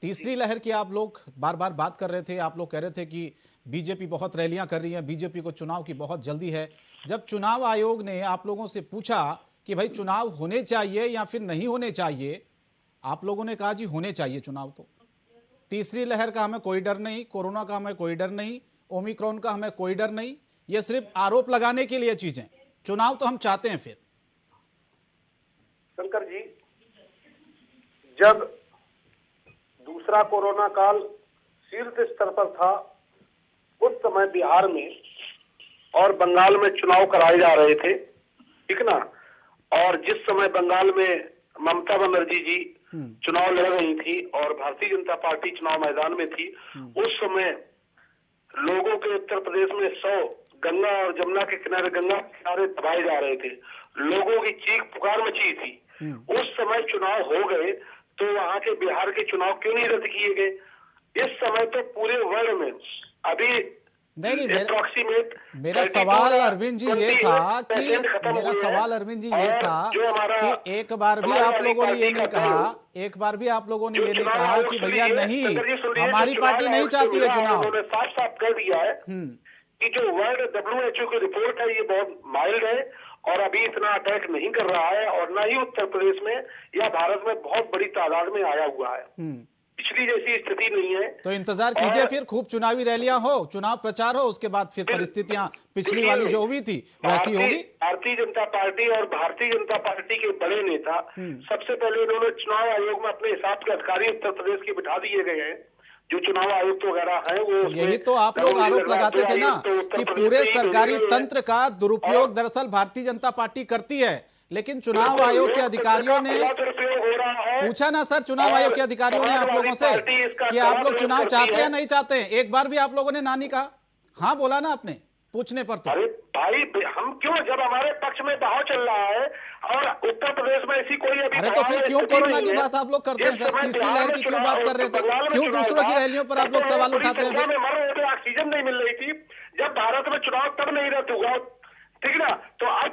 तीसरी लहर की आप लोग बार बार बात कर रहे थे, आप लोग कह रहे थे कि बीजेपी बहुत रैलियां कर रही है, बीजेपी को चुनाव की बहुत जल्दी है। जब चुनाव आयोग ने आप लोगों से पूछा कि भाई चुनाव होने चाहिए या फिर नहीं होने चाहिए, आप लोगों ने कहा जी होने चाहिए चुनाव। तो तीसरी लहर का हमें कोई डर नहीं, कोरोना का हमें कोई डर नहीं, ओमिक्रॉन का हमें कोई डर नहीं, ये सिर्फ आरोप लगाने के लिए चीजें, चुनाव तो हम चाहते हैं। फिर शंकर जी, जब दूसरा कोरोना काल शीर्ष स्तर पर था, उस समय बिहार में और बंगाल में चुनाव कराए जा रहे थे, ठीक ना। और जिस समय बंगाल में ममता बनर्जी जी चुनाव लड़ रही थी और भारतीय जनता पार्टी चुनाव मैदान में थी, उस समय लोगों के उत्तर प्रदेश में 100 गंगा और जमुना के किनारे, गंगा के किनारे दबाए जा रहे थे। लोगों की चीख पुकार मची थी। उस समय चुनाव हो गए तो वहां के बिहार के चुनाव क्यों नहीं रद्द किए गए? इस समय तो पूरे वर्ल्ड में अभी नहीं, मेरा सवाल सवाल अरविंद जी ये था कि एक बार भी आप लोगों ने ये नहीं कहा कि भैया नहीं, हमारी पार्टी नहीं चाहती है चुनाव। उन्होंने साफ साफ कह दिया है कि जो वर्ल्ड WHO की रिपोर्ट है ये बहुत माइल्ड है और अभी इतना अटैक नहीं कर रहा है, और न ही उत्तर प्रदेश में या भारत में बहुत बड़ी तादाद में आया हुआ है। पिछली जैसी स्थिति नहीं है। तो इंतजार कीजिए, फिर खूब चुनावी रैलियां हो, चुनाव प्रचार हो, उसके बाद फिर परिस्थितियां पिछली वाली जो हुई थी वैसी होगी। भारतीय जनता पार्टी और भारतीय जनता पार्टी के बड़े नेता सबसे पहले उन्होंने चुनाव आयोग में अपने हिसाब के अधिकारी उत्तर प्रदेश के बिठा दिए गए हैं, जो चुनाव आयुक्त वगैरह है वो। यही तो आप लोग आरोप लगाते थे ना कि पूरे सरकारी तंत्र का दुरुपयोग दरअसल भारतीय जनता पार्टी करती है, लेकिन चुनाव आयोग के अधिकारियों ने पूछा ना सर, चुनाव आयोग के अधिकारियों ने आप लोगों से कि आप लोग चुनाव चाहते हैं नहीं चाहते हैं? एक बार भी आप लोगों ने ना नहीं कहा? हाँ बोला ना आपने पूछने पर। तो अरे भाई, हम क्यों, जब हमारे पक्ष में बहाव चल रहा है और उत्तर प्रदेश में ऐसी कोई अभी, अरे तो फिर क्यों कोरोना की बात आप लोग करते हैं सर? तीसरी लहर की क्यों बात कर रहे थे? क्यों दूसरों की रैलियों पर आप लोग सवाल उठाते हैं? ऑक्सीजन नहीं मिल रही थी जब भारत में चुनाव, तब नहीं रद्द हुआ, ठीक ना। तो आज